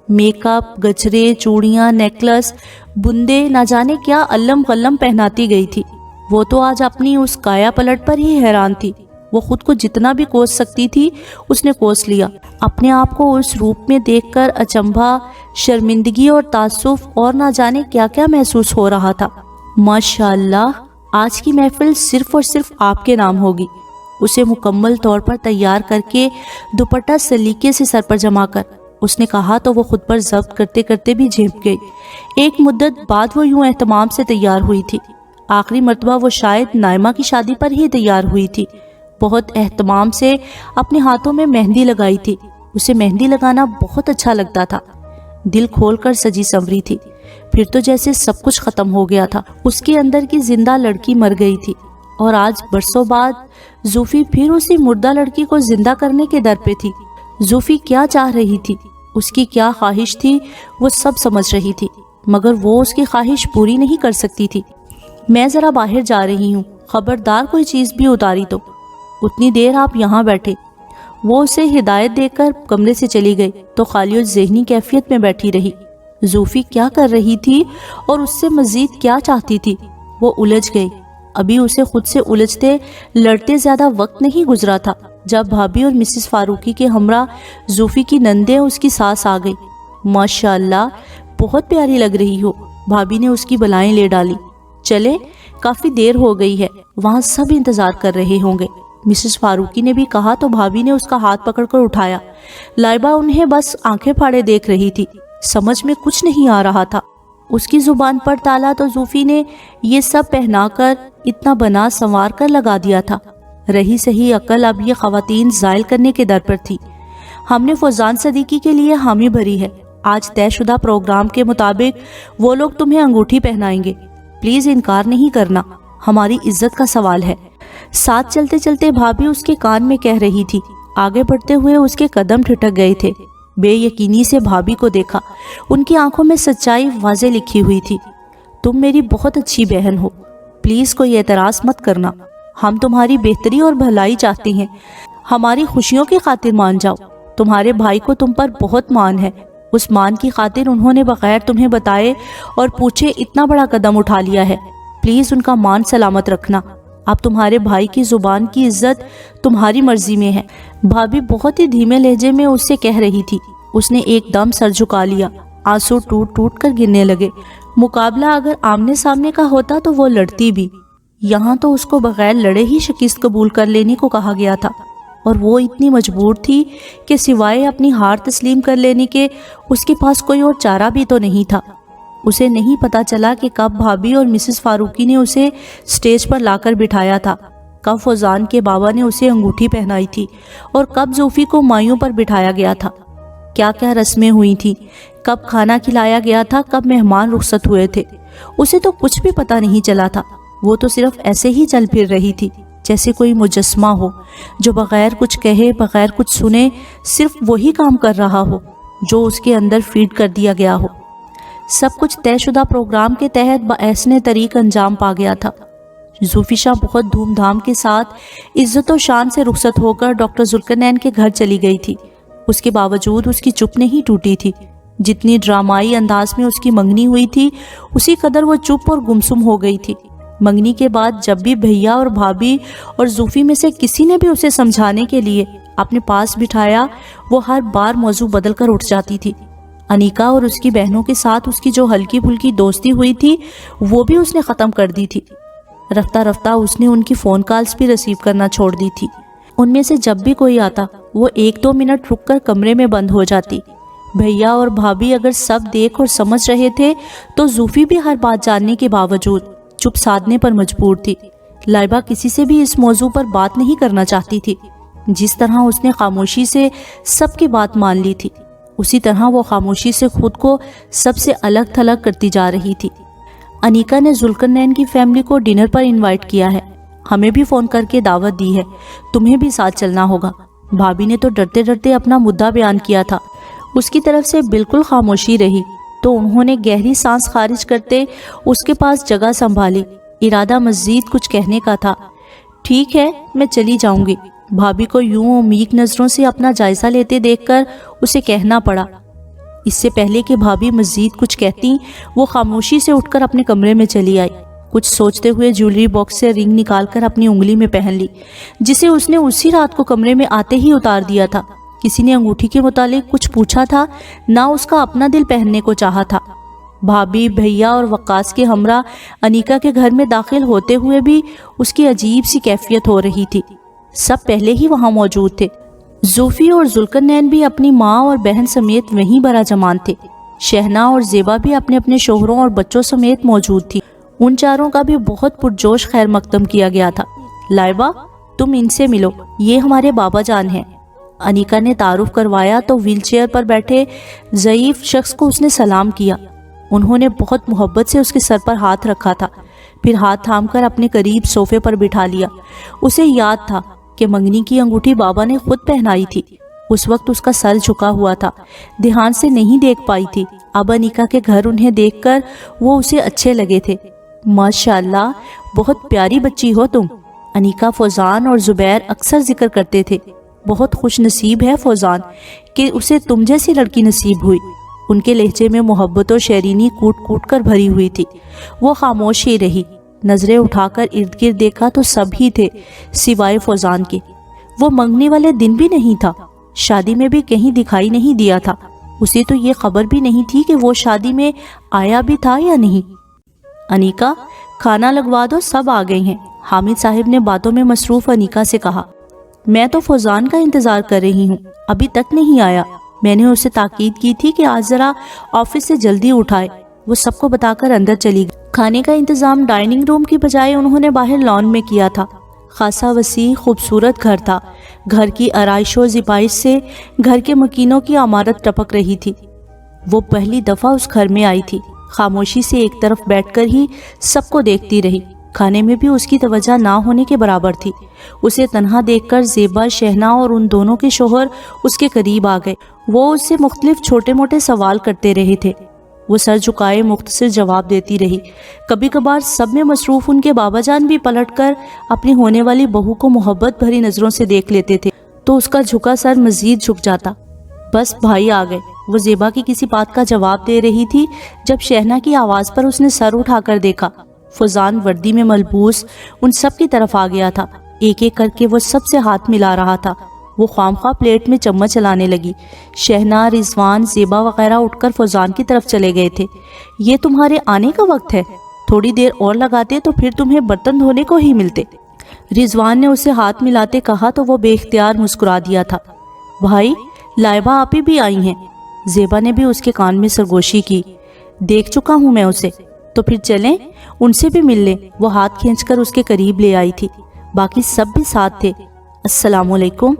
S1: میک اپ، گجرے، چوڑیاں، نیکلس، بندے، نہ جانے کیا علم غلم پہناتی گئی تھی۔ وہ تو آج اپنی اس کایا پلٹ پر ہی حیران تھی۔ وہ خود کو جتنا بھی کوس سکتی تھی اس نے کوس لیا۔ اپنے آپ کو اس روپ میں دیکھ کر اچنبھا، شرمندگی اور تعصب اور نہ جانے کیا کیا محسوس ہو رہا تھا۔ ماشاءاللہ، آج کی محفل صرف اور صرف آپ کے نام ہوگی۔ اسے مکمل طور پر تیار کر کے دوپٹہ سلیقے سے سر پر جما کر اس نے کہا تو وہ خود پر ضبط کرتے کرتے بھی جھنپ گئی۔ ایک مدت بعد وہ یوں اہتمام سے تیار ہوئی تھی۔ آخری مرتبہ وہ شاید نائمہ کی شادی پر ہی تیار ہوئی تھی۔ بہت اہتمام سے اپنے ہاتھوں میں مہندی لگائی تھی۔ اسے مہندی لگانا بہت اچھا لگتا تھا۔ دل کھول کر سجی سنوری تھی۔ پھر تو جیسے سب کچھ ختم ہو گیا تھا۔ اس کے اندر کی زندہ لڑکی مر گئی تھی اور آج برسوں بعد زوفی پھر اسی مردہ لڑکی کو زندہ کرنے کے در پہ تھی۔ زوفی کیا چاہ رہی تھی، اس کی کیا خواہش تھی، وہ سب سمجھ رہی تھی، مگر وہ اس کی خواہش پوری نہیں کر سکتی تھی۔ میں ذرا باہر جا رہی ہوں، خبردار کوئی چیز بھی اتاری تو۔ اتنی دیر آپ یہاں بیٹھے۔ وہ اسے ہدایت دے کر کمرے سے چلی گئی تو خالی اور ذہنی کیفیت میں بیٹھی رہی۔ زوفی کیا کر رہی تھی اور اس سے مزید کیا چاہتی تھی، وہ الجھ گئی۔ ابھی اسے خود سے الجھتے لڑتے زیادہ وقت نہیں گزرا تھا جب بھابھی اور مسز فاروقی کے ہمراہ زوفی کی نندیں اس کی ساس آ گئی۔ ماشاءاللہ، بہت پیاری لگ رہی ہو، بھابھی نے اس کی بلائیں لے ڈالی۔ چلے، کافی دیر ہو گئی ہے، وہاں سب انتظار کر رہے ہوں گے۔ مسز فاروقی نے بھی کہا تو بھابھی نے اس کا ہاتھ پکڑ کر اٹھایا۔ لائبہ انہیں بس آنکھیں پھاڑے دیکھ رہی تھی، سمجھ میں کچھ نہیں آ رہا تھا۔ اس کی زبان پر تالا تو زوفی نے یہ سب پہنا کر اتنا بنا سنوار کر لگا دیا تھا۔ رہی صحیح عقل اب یہ خواتین زائل کرنے کے در پر تھی۔ ہم نے فوزان صدیقی کے لیے حامی بھری ہے۔ آج طے شدہ پروگرام کے مطابق وہ لوگ تمہیں انگوٹھی پہنائیں گے۔ پلیز انکار نہیں کرنا، ہماری عزت کا سوال ہے۔ ساتھ چلتے چلتے بھابھی اس کے کان میں کہہ رہی تھی۔ آگے بڑھتے ہوئے اس کے قدم ٹھٹک گئے تھے۔ بے یقینی سے بھابھی کو دیکھا، ان کی آنکھوں میں سچائی واضح لکھی ہوئی تھی۔ تم میری بہت اچھی بہن ہو، پلیز کوئی اعتراض مت کرنا، ہم تمہاری بہتری اور بھلائی چاہتے ہیں، ہماری خوشیوں کی خاطر مان جاؤ۔ تمہارے بھائی کو تم پر بہت مان ہے، اس مان کی خاطر انہوں نے بغیر تمہیں بتائے اور پوچھے اتنا بڑا قدم اٹھا لیا ہے۔ پلیز ان کا مان سلامت رکھنا، اب تمہارے بھائی کی زبان کی عزت تمہاری مرضی میں ہے۔ بھابھی بہت ہی دھیمے لہجے میں اس سے کہہ رہی تھی۔ اس نے ایک دم سر جھکا لیا، آنسو ٹوٹ ٹوٹ کر گرنے لگے۔ مقابلہ اگر آمنے سامنے کا ہوتا تو وہ لڑتی بھی، یہاں تو اس کو بغیر لڑے ہی شکست قبول کر لینے کو کہا گیا تھا، اور وہ اتنی مجبور تھی کہ سوائے اپنی ہار تسلیم کر لینے کے اس کے پاس کوئی اور چارہ بھی تو نہیں تھا۔ اسے نہیں پتا چلا کہ کب بھابھی اور مسز فاروقی نے اسے سٹیج پر لا کر بٹھایا تھا، کب فوزان کے بابا نے اسے انگوٹھی پہنائی تھی، اور کب زوفی کو مایوں پر بٹھایا گیا تھا۔ کیا کیا رسمیں ہوئی تھیں، کب کھانا کھلایا گیا تھا، کب مہمان رخصت ہوئے تھے، اسے تو کچھ بھی پتا نہیں چلا تھا۔ وہ تو صرف ایسے ہی چل پھر رہی تھی جیسے کوئی مجسمہ ہو جو بغیر کچھ کہے، بغیر کچھ سنے، صرف وہی کام کر رہا ہو جو اس کے اندر فیڈ کر دیا گیا ہو۔ سب کچھ طے شدہ پروگرام کے تحت باحسن طریق انجام پا گیا تھا۔ زوفی شاہ بہت دھوم دھام کے ساتھ عزت و شان سے رخصت ہو کر ڈاکٹر ذوالقرنین کے گھر چلی گئی تھی۔ اس کے باوجود اس کی چپ نہیں ٹوٹی تھی۔ جتنی ڈرامائی انداز میں اس کی منگنی ہوئی تھی، اسی قدر وہ چپ اور گمسم ہو گئی تھی۔ منگنی کے بعد جب بھی بھیا اور بھابھی اور زوفی میں سے کسی نے بھی اسے سمجھانے کے لیے اپنے پاس بٹھایا، وہ ہر بار موضوع بدل کر اٹھ جاتی تھی۔ انیکا اور اس کی بہنوں کے ساتھ اس کی جو ہلکی پھلکی دوستی ہوئی تھی وہ بھی اس نے ختم کر دی تھی۔ رفتہ رفتہ اس نے ان کی فون کالز بھی ریسیو کرنا چھوڑ دی تھی۔ ان میں سے جب بھی کوئی آتا وہ 1-2 منٹ رک کر کمرے میں بند ہو جاتی۔ بھیا اور بھابھی اگر سب دیکھ اور سمجھ رہے تھے تو زوفی بھی ہر بات جاننے کے باوجود چپ سادھنے پر مجبور تھی۔ لائبہ کسی سے بھی اس موضوع پر بات نہیں کرنا چاہتی تھی۔ جس طرح اس نے خاموشی سے سب کی بات مان لی تھی، اسی طرح وہ خاموشی سے خود کو سب سے الگ تھلگ کرتی جا رہی تھی۔ انیکا نے ذوالقرنین کی فیملی کو ڈنر پر انوائٹ کیا ہے، ہمیں بھی فون کر کے دعوت دی ہے، تمہیں بھی ساتھ چلنا ہوگا۔ بھابھی نے تو ڈرتے ڈرتے اپنا مدعا بیان کیا تھا۔ اس کی طرف سے بالکل خاموشی رہی تو انہوں نے گہری سانس خارج کرتے اس کے پاس جگہ سنبھالی۔ ارادہ مزید کچھ کہنے کا تھا۔ ٹھیک ہے، میں چلی جاؤں گی۔ بھابھی کو یوں امیق نظروں سے اپنا جائزہ لیتے دیکھ کر اسے کہنا پڑا۔ اس سے پہلے کہ بھابھی مزید کچھ کہتی، وہ خاموشی سے اٹھ کر اپنے کمرے میں چلی آئی۔ کچھ سوچتے ہوئے جیولری باکس سے رنگ نکال کر اپنی انگلی میں پہن لی، جسے اس نے اسی رات کو کمرے میں آتے ہی اتار دیا تھا۔ کسی نے انگوٹھی کے متعلق کچھ پوچھا تھا، نہ اس کا اپنا دل پہننے کو چاہا تھا۔ بھابھی، بھیا اور وقاص کے ہمراہ انیکا کے گھر میں داخل ہوتے ہوئے بھی اس کی عجیب سی کیفیت ہو رہی تھی۔ سب پہلے ہی وہاں موجود تھے۔ زوفی اور ذوالقرنین بھی اپنی ماں اور بہن سمیت وہیں برا جمان تھے۔ شہنا اور زیبا بھی اپنے اپنے شوہروں اور بچوں سمیت موجود تھی۔ ان چاروں کا بھی بہت پرجوش خیر مقدم کیا گیا تھا۔ لائبہ، تم ان سے ملو، یہ ہمارے بابا جان ہیں۔ انیکا نے تعارف کروایا تو ویل چیئر پر بیٹھے ضعیف شخص کو اس نے سلام کیا۔ انہوں نے بہت محبت سے اس کے سر پر ہاتھ رکھا تھا، پھر ہاتھ تھام کر اپنے قریب صوفے پر بٹھا لیا۔ اسے یاد تھا کہ منگنی کی انگوٹھی بابا نے خود پہنائی تھی۔ اس وقت اس کا سر جھکا ہوا تھا، دھیان سے نہیں دیکھ پائی تھی۔ اب انیکا کے گھر انہیں دیکھ کر وہ اسے اچھے لگے تھے۔ ماشاءاللہ، بہت پیاری بچی ہو تم، انیکا فوزان اور زبیر اکثر ذکر کرتے تھے۔ بہت خوش نصیب ہے فوزان کہ اسے تم جیسی لڑکی نصیب ہوئی۔ ان کے لہجے میں محبت و شیرینی کوٹ کوٹ کر بھری ہوئی تھی۔ وہ خاموش ہی رہی۔ نظریں اٹھا کر ارد گرد دیکھا تو سب ہی تھے سوائے فوزان کے۔ وہ منگنی والے دن بھی نہیں تھا، شادی میں بھی کہیں دکھائی نہیں دیا تھا۔ اسے تو یہ خبر بھی نہیں تھی کہ وہ شادی میں آیا بھی تھا یا نہیں۔ انیکا، کھانا لگوا دو، سب آ گئے ہیں، حامد صاحب نے باتوں میں مصروف انیکا سے کہا۔ میں تو فوزان کا انتظار کر رہی ہوں، ابھی تک نہیں آیا۔ میں نے اسے تاکید کی تھی کہ آج ذرا آفس سے جلدی اٹھائے۔ وہ سب کو بتا کر اندر چلی گئی۔ کھانے کا انتظام ڈائننگ روم کی بجائے انہوں نے باہر لان میں کیا تھا۔ خاصا وسیع خوبصورت گھر تھا۔ گھر کی آرائش و زیبائش سے گھر کے مکینوں کی عمارت ٹپک رہی تھی۔ وہ پہلی دفعہ اس گھر میں آئی تھی۔ خاموشی سے ایک طرف بیٹھ کر ہی سب کو دیکھتی رہی۔ کھانے میں بھی اس کی توجہ نہ ہونے کے برابر تھی۔ اسے تنہا دیکھ کر زیبا، شہنا اور ان دونوں کے شوہر اس کے قریب آ گئے۔ وہ اس سے مختلف چھوٹے موٹے سوال کرتے رہے تھے۔ وہ سر جھکائے مختصر جواب دیتی رہی۔ کبھی کبھار سب میں مصروف ان کے بابا جان بھی پلٹ کر اپنی ہونے والی بہو کو محبت بھری نظروں سے دیکھ لیتے تھے تو اس کا جھکا سر مزید جھک جاتا۔ بس بھائی آ گئے۔ وہ زیبا کی کسی بات کا جواب دے رہی تھی جب شہنا کی آواز پر اس نے سر اٹھا کر دیکھا۔ فوزان وردی میں ملبوس ان سب کی طرف آ گیا تھا۔ ایک ایک کر کے وہ سب سے ہاتھ ملا رہا تھا۔ وہ خواہ پلیٹ میں چمچ چلانے لگی۔ شہنا، رضوان، زیبا وغیرہ اٹھ کر فوزان کی طرف چلے گئے تھے۔ یہ تمہارے آنے کا وقت ہے، تھوڑی دیر اور لگاتے تو پھر تمہیں برتن دھونے کو ہی ملتے۔ رضوان نے اسے ہاتھ ملاتے کہا تو وہ بے اختیار مسکرا دیا تھا۔ بھائی، لائبہ آپی بھی آئی ہیں۔ زیبا نے بھی اس کے کان میں سرگوشی کی۔ دیکھ چکا ہوں میں اسے، تو پھر چلیں ان سے بھی مل لیں۔ وہ ہاتھ کھینچ کر اس کے قریب لے آئی تھی۔ باقی سب بھی ساتھ تھے۔ السلام علیکم۔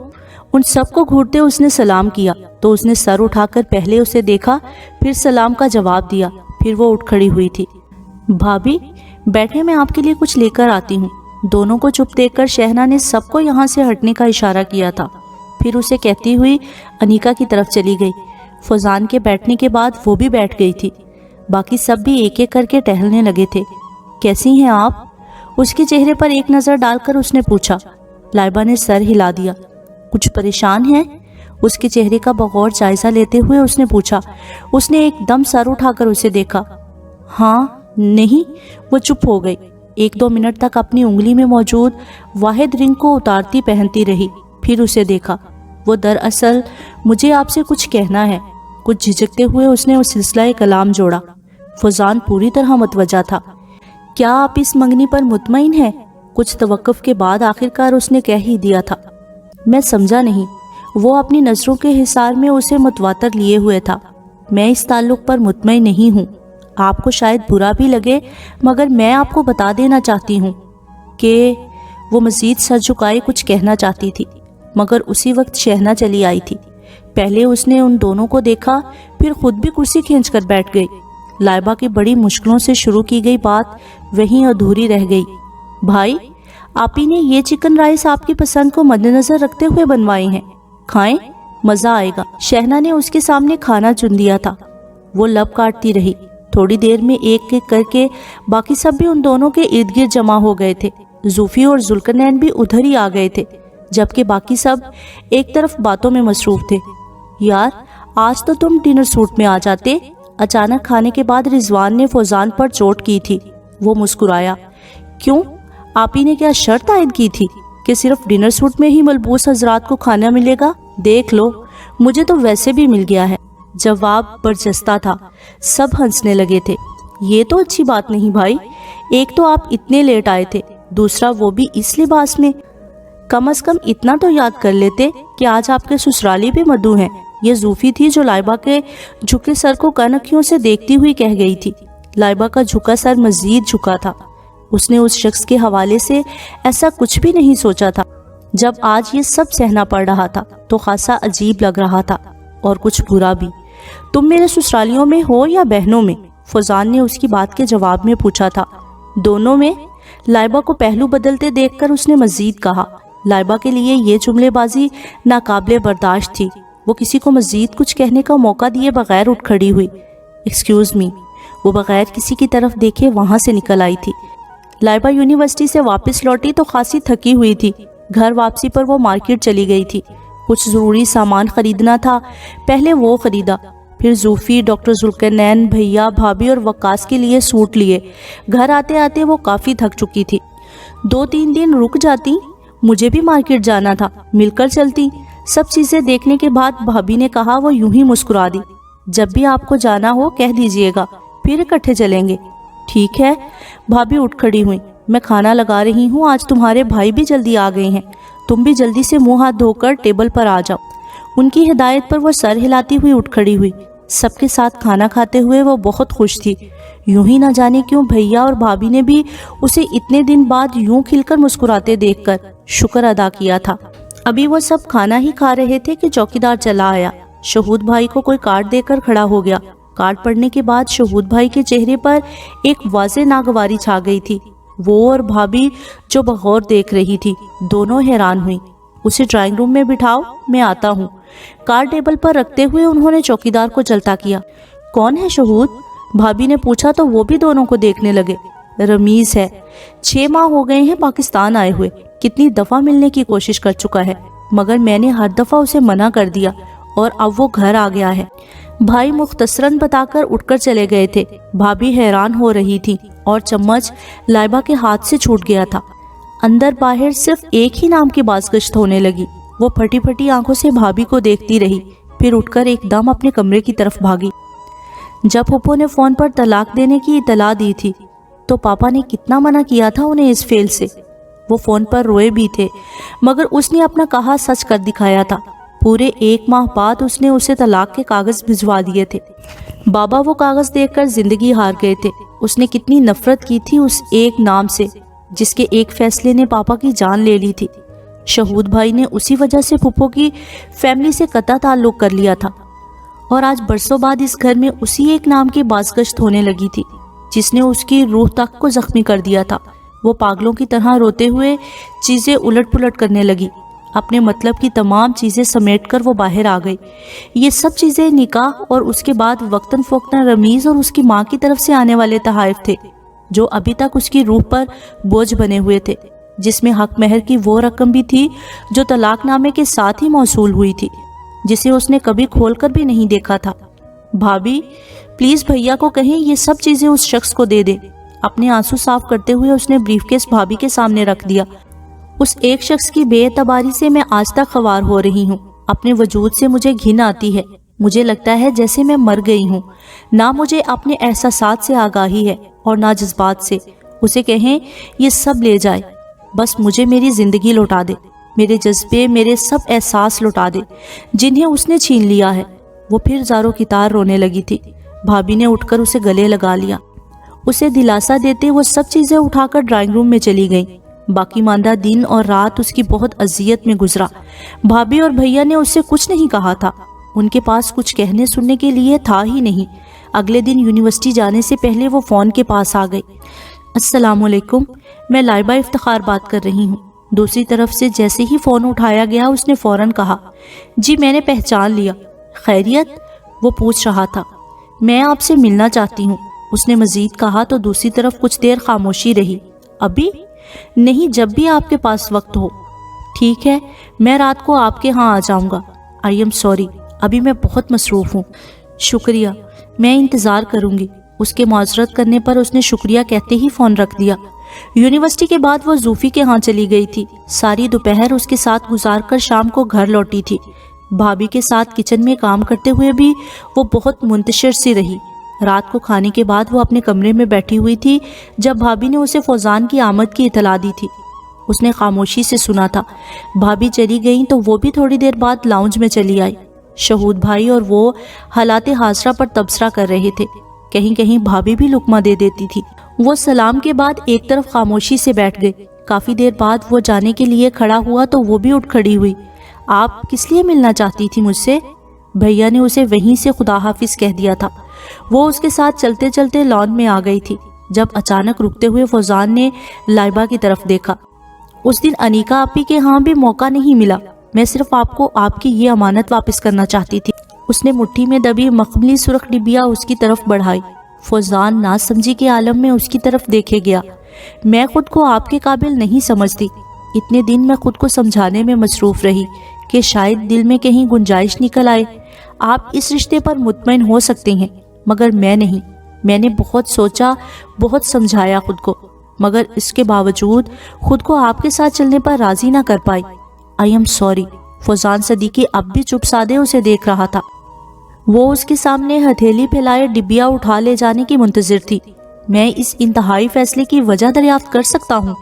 S1: ان سب کو گھورتے اس نے سلام کیا تو اس نے سر اٹھا کر پہلے اسے دیکھا، پھر سلام کا جواب دیا، پھر وہ اٹھ کھڑی ہوئی تھی۔ بھابھی، بیٹھے، میں آپ کے لیے کچھ لے کر آتی ہوں۔ دونوں کو چپ دیکھ کر شہنا نے سب کو یہاں سے ہٹنے کا اشارہ کیا تھا، پھر اسے کہتی ہوئی انیکا کی طرف چلی گئی۔ فوزان کے بیٹھنے کے بعد وہ بھی بیٹھ گئی تھی۔ باقی سب بھی ایک ایک کر کے ٹہلنے لگے تھے۔ کیسی ہیں آپ؟ اس کے چہرے پر ایک نظر ڈال کر اس نے پوچھا۔ لائبہ نے سر ہلا دیا۔ کچھ پریشان ہیں؟ اس کے چہرے کا بغور جائزہ لیتے ہوئے اس نے پوچھا۔ اس نے ایک دم سر اٹھا کر اسے دیکھا۔ ہاں، نہیں۔ وہ چپ ہو گئی۔ 1-2 منٹ تک اپنی انگلی میں موجود واحد رنگ کو اتارتی پہنتی رہی، پھر اسے دیکھا۔ وہ دراصل مجھے آپ سے کچھ کہنا ہے۔ کچھ جھجکتے ہوئے اس نے وہ سلسلہ کلام جوڑا۔ فوزان پوری طرح متوجہ تھا۔ کیا آپ اس منگنی پر مطمئن ہیں؟ کچھ توقف کے بعد آخرکار اس نے کہہ ہی دیا تھا۔ میں سمجھا نہیں۔ وہ اپنی نظروں کے حصار میں اسے متواتر لیے ہوئے تھا۔ میں اس تعلق پر مطمئن نہیں ہوں۔ آپ کو شاید برا بھی لگے، مگر میں آپ کو بتا دینا چاہتی ہوں کہ وہ مزید سر جھکائے کچھ کہنا چاہتی تھی، مگر اسی وقت شہنا چلی آئی تھی۔ پہلے اس نے ان دونوں کو دیکھا، پھر خود بھی کرسی کھینچ کر بیٹھ گئی۔ لائبہ کی بڑی مشکلوں سے شروع کی گئی بات وہیں ادھوری رہ گئی۔ بھائی، آپ ہی نے یہ چکن رائس آپ کی پسند کو مد نظر رکھتے ہوئے بنوائے ہیں، کھائیں، مزہ آئے گا۔ شہنا نے اس کے سامنے کھانا چن دیا تھا۔ وہ لب کاٹتی رہی۔ تھوڑی دیر میں ایک ایک کر کے باقی سب بھی ان دونوں کے ارد گرد جمع ہو گئے تھے۔ زوفی اور ذوالقرنین بھی ادھر ہی آ گئے تھے، جبکہ باقی سب ایک طرف باتوں میں مصروف تھے۔ یار، آج تو تم ڈنر سوٹ میں آ جاتے۔ اچانک کھانے کے بعد رضوان نے فوزان پر چوٹ کی تھی۔ وہ مسکرایا۔ کیوں؟ آپ ہی نے کیا شرط عائد کی تھی کہ صرف ڈنر سوٹ میں ہی ملبوس حضرات کو کھانا ملے گا؟ دیکھ لو، مجھے تو ویسے بھی مل گیا ہے۔ جواب برجستہ تھا۔ سب ہنسنے لگے تھے۔ یہ تو اچھی بات نہیں بھائی، ایک تو آپ اتنے لیٹ آئے تھے، دوسرا وہ بھی اس لباس میں۔ کم از کم اتنا تو یاد کر لیتے کہ آج آپ کے سسرالی بھی مدعو ہیں۔ یہ زوفی تھی جو لائبہ کے جھکے سر کو کانکھیوں سے دیکھتی ہوئی کہہ گئی تھی۔ لائبہ کا جھکا سر مزید جھکا تھا۔ اس نے اس شخص کے حوالے سے ایسا کچھ بھی نہیں سوچا تھا۔ جب آج یہ سب سہنا پڑ رہا تھا تو خاصا عجیب لگ رہا تھا، اور کچھ برا بھی۔ تم میرے سسرالیوں میں ہو یا بہنوں میں؟ فوزان نے اس کی بات کے جواب میں پوچھا تھا۔ دونوں میں۔ لائبہ کو پہلو بدلتے دیکھ کر اس نے مزید کہا۔ لائبہ کے لیے یہ جملے بازی ناقابل برداشت تھی۔ وہ کسی کو مزید کچھ کہنے کا موقع دیے بغیر اٹھ کھڑی ہوئی۔ Excuse me. وہ بغیر کسی کی طرف دیکھے وہاں سے نکل آئی تھی۔ لائبہ یونیورسٹی سے واپس لوٹی تو خاصی تھکی ہوئی تھی۔ گھر واپسی پر وہ مارکیٹ چلی گئی تھی۔ کچھ ضروری سامان خریدنا تھا، پہلے وہ خریدا، پھر زوفی، ڈاکٹر ذوالقرنین، بھیا، بھابھی اور وقاص کے لیے سوٹ لیے۔ گھر آتے آتے وہ کافی تھک چکی تھی۔ 2-3 دن رک جاتی، مجھے بھی مارکیٹ جانا تھا، مل کر چلتی۔ سب چیزیں دیکھنے کے بعد بھابھی نے کہا۔ وہ یوں ہی مسکرا دی۔ جب بھی آپ کو جانا ہو کہہ دیجئے گا، پھر اکٹھے چلیں گے۔ ٹھیک ہے۔ بھابھی اٹھ کھڑی ہوئی۔ میں کھانا لگا رہی ہوں، آج تمہارے بھائی بھی جلدی آ گئے ہیں، تم بھی جلدی سے منہ ہاتھ دھو کر ٹیبل پر آ جاؤ۔ ان کی ہدایت پر وہ سر ہلاتی ہوئی اٹھ کھڑی ہوئی۔ سب کے ساتھ کھانا کھاتے ہوئے وہ بہت خوش تھی۔ یوں ہی نہ جانے کیوں بھیا اور بھابھی نے بھی اسے اتنے دن بعد یوں کھل کر مسکراتے دیکھ کر شکر ادا کیا تھا۔ ابھی وہ سب کھانا ہی کھا رہے تھے کہ چوکیدار چلا آیا۔ شہود بھائی کو کوئی کارڈ دے کر کھڑا ہو گیا۔ کارڈ پڑھنے کے بعد شہود بھائی کے چہرے پر ایک واضح ناگواری چھا گئی تھی۔ وہ اور بھابھی جو بغور دیکھ رہی تھی، دونوں حیران ہوئیں۔ اسے ڈرائنگ روم میں بٹھاؤ، میں آتا ہوں۔ کارڈ ٹیبل پر رکھتے ہوئے انہوں نے چوکیدار کو چلتا کیا۔ کون ہے شہود؟ بھابھی نے پوچھا تو وہ بھی دونوں کو دیکھنے لگے۔ رمیز ہے، 6 ماہ ہو گئے ہیں پاکستان آئے ہوئے، کتنی دفعہ ملنے کی کوشش کر چکا ہے، مگر میں نے ہر دفعہ اسے منع کر دیا، اور اب وہ گھر آ گیا ہے۔ بھائی مختصراً بتا کر اٹھ کر چلے گئے تھے۔ بھابھی حیران ہو رہی تھی، اور چمچ لائبہ کے ہاتھ سے چھوٹ گیا تھا۔ اندر باہر صرف ایک ہی نام کی بازگشت ہونے لگی۔ وہ پھٹی پھٹی آنکھوں سے بھابھی کو دیکھتی رہی، پھر اٹھ کر ایک دم اپنے کمرے کی طرف بھاگی۔ جب پھپھو نے فون پر طلاق دینے کی اطلاع دی تھی تو پاپا نے کتنا منع کیا تھا انہیں اس فعل سے۔ وہ فون پر روئے بھی تھے، مگر اس نے اپنا کہا سچ کر دکھایا تھا۔ پورے 1 ماہ بعد اس نے اسے طلاق کے کاغذ بھجوا دیے تھے۔ بابا وہ کاغذ دیکھ کر زندگی ہار گئے تھے۔ اس نے کتنی نفرت کی تھی اس ایک نام سے، جس کے ایک فیصلے نے پاپا کی جان لے لی تھی۔ شہود بھائی نے اسی وجہ سے پھپھو کی فیملی سے قطع تعلق کر لیا تھا، اور آج برسوں بعد اس گھر میں اسی ایک نام کی بازگشت ہونے لگی تھی، جس نے اس کی روح تک کو زخمی کر دیا تھا۔ وہ پاگلوں کی طرح روتے ہوئے چیزیں الٹ پلٹ کرنے لگی۔ اپنے مطلب کی تمام چیزیں سمیٹ کر وہ باہر آ گئی۔ یہ سب چیزیں نکاح اور اس کے بعد وقتاً فوقتاً رمیز اور اس کی ماں کی طرف سے آنے والے تحائف تھے، جو ابھی تک اس کی روح پر بوجھ بنے ہوئے تھے، جس میں حق مہر کی وہ رقم بھی تھی جو طلاق نامے کے ساتھ ہی موصول ہوئی تھی، جسے اس نے کبھی کھول کر بھی نہیں دیکھا تھا۔ بھابھی پلیز بھیا کو کہیں یہ سب چیزیں اس شخص کو دے دے۔ اپنے آنسو صاف کرتے ہوئے اس نے بریف کیس بھابھی کے سامنے رکھ دیا۔ اس ایک شخص کی بے اعتباری سے میں آج تک خوار ہو رہی ہوں۔ اپنے وجود سے مجھے گھن آتی ہے۔ مجھے لگتا ہے جیسے میں مر گئی ہوں۔ نہ مجھے اپنے احساسات سے آگاہی ہے اور نہ جذبات سے، اسے کہیں یہ سب لے جائے، بس مجھے میری زندگی لوٹا دے، میرے جذبے، میرے سب احساس لوٹا دے جنہیں اس نے چھین لیا ہے۔ وہ پھر زاروں کی طرح رونے لگی تھی۔ بھابھی نے اٹھ کر اسے گلے لگا لیا۔ اسے دلاسا دیتے وہ سب چیزیں اٹھا کر ڈرائنگ روم میں چلی گئیں۔ باقی ماندہ دن اور رات اس کی بہت اذیت میں گزرا۔ بھابھی اور بھیا نے اس سے کچھ نہیں کہا تھا، ان کے پاس کچھ کہنے سننے کے لیے تھا ہی نہیں۔ اگلے دن یونیورسٹی جانے سے پہلے وہ فون کے پاس آ گئی۔ السلام علیکم، میں لائبہ افتخار بات کر رہی ہوں۔ دوسری طرف سے جیسے ہی فون اٹھایا گیا اس نے فوراً کہا، جی میں نے پہچان لیا، خیریت؟ وہ پوچھ رہا تھا۔ میں آپ سے ملنا چاہتی ہوں، اس نے مزید کہا تو دوسری طرف کچھ دیر خاموشی رہی۔ ابھی؟ نہیں، جب بھی آپ کے پاس وقت ہو۔ ٹھیک ہے، میں رات کو آپ کے ہاں آ جاؤں گا۔ آئی ایم سوری، ابھی میں بہت مصروف ہوں۔ شکریہ، میں انتظار کروں گی۔ اس کے معذرت کرنے پر اس نے شکریہ کہتے ہی فون رکھ دیا۔ یونیورسٹی کے بعد وہ زوفی کے ہاں چلی گئی تھی۔ ساری دوپہر اس کے ساتھ گزار کر شام کو گھر لوٹی تھی۔ بھابھی کے ساتھ کچن میں کام کرتے ہوئے بھی وہ بہت منتشر سی رہی۔ رات کو کھانے کے بعد وہ اپنے کمرے میں بیٹھی ہوئی تھی جب بھابھی نے اسے فوزان کی آمد کی اطلاع دی تھی۔ اس نے خاموشی سے سنا تھا۔ بھابھی چلی گئیں تو وہ بھی تھوڑی دیر بعد لاؤنج میں چلی آئی۔ شہود بھائی اور وہ حالات حاضرہ پر تبصرہ کر رہے تھے۔ کہیں کہیں بھابھی بھی لقمہ دے دیتی تھی۔ وہ سلام کے بعد ایک طرف خاموشی سے بیٹھ گئے۔ کافی دیر بعد وہ جانے کے لیے کھڑا ہوا تو وہ بھی اٹھ کھڑی ہوئی۔ آپ کس لیے ملنا چاہتی تھی مجھ سے؟ بھیا نے اسے وہیں سے خدا حافظ کہہ دیا تھا۔ وہ اس کے ساتھ چلتے چلتے لان میں آ گئی تھی جب اچانک رکتے ہوئے فوزان نے لائبہ کی طرف دیکھا۔ اس دن انیکا آپی کے ہاں بھی موقع نہیں ملا، میں صرف آپ کو آپ کی یہ امانت واپس کرنا چاہتی تھی۔ اس نے مٹھی میں دبی مخملی سرخ ڈبیا اس کی طرف بڑھائی۔ فوزان نا سمجھی کے عالم میں اس کی طرف دیکھے گیا۔ میں خود کو آپ کے قابل نہیں سمجھتی۔ اتنے دن میں خود کو سمجھانے میں مصروف رہی کہ شاید دل میں کہیں گنجائش نکل آئے۔ آپ اس رشتے پر مطمئن ہو سکتے ہیں، مگر میں نہیں۔ میں نے بہت سوچا، بہت سمجھایا خود کو، مگر اس کے باوجود خود کو آپ کے ساتھ چلنے پر راضی نہ کر پائی۔ I'm sorry. Fauzan Siddiqui اب بھی چپ سادے اسے دیکھ رہا تھا۔ وہ اس کے سامنے ہتھیلی پھیلائے ڈبیا اٹھا لے جانے کی منتظر تھی۔ میں اس انتہائی فیصلے کی وجہ دریافت کر سکتا ہوں؟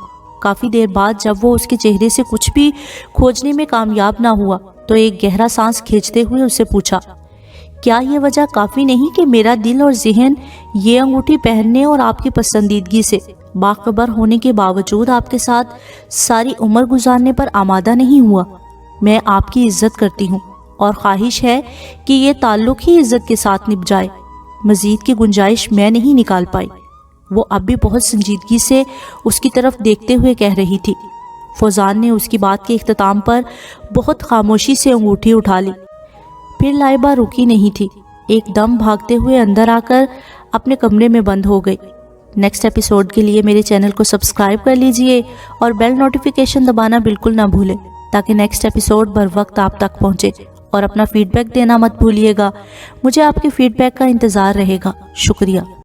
S1: کافی دیر بعد جب وہ اس کے چہرے سے کچھ بھی کھوجنے میں کامیاب نہ ہوا تو ایک گہرا سانس کھینچتے ہوئے اسے پوچھا، کیا یہ وجہ کافی نہیں کہ میرا دل اور ذہن یہ انگوٹھی پہننے اور آپ کی پسندیدگی سے باخبر ہونے کے باوجود آپ کے ساتھ ساری عمر گزارنے پر آمادہ نہیں ہوا؟ میں آپ کی عزت کرتی ہوں اور خواہش ہے کہ یہ تعلق ہی عزت کے ساتھ نبھ جائے۔ مزید کی گنجائش میں نہیں نکال پائی۔ وہ اب بھی بہت سنجیدگی سے اس کی طرف دیکھتے ہوئے کہہ رہی تھی۔ فوزان نے اس کی بات کے اختتام پر بہت خاموشی سے انگوٹھی اٹھا لی۔ پھر لائبہ رکی نہیں تھی، ایک دم بھاگتے ہوئے اندر آ کر اپنے کمرے میں بند ہو گئی۔ نیکسٹ ایپیسوڈ کے لیے میرے چینل کو سبسکرائب کر لیجئے اور بیل نوٹیفیکیشن دبانا بالکل نہ بھولیں تاکہ نیکسٹ ایپیسوڈ بر وقت آپ تک پہنچے، اور اپنا فیڈ بیک دینا مت بھولیے گا۔ مجھے آپ کے فیڈ بیک کا انتظار رہے گا۔ شکریہ۔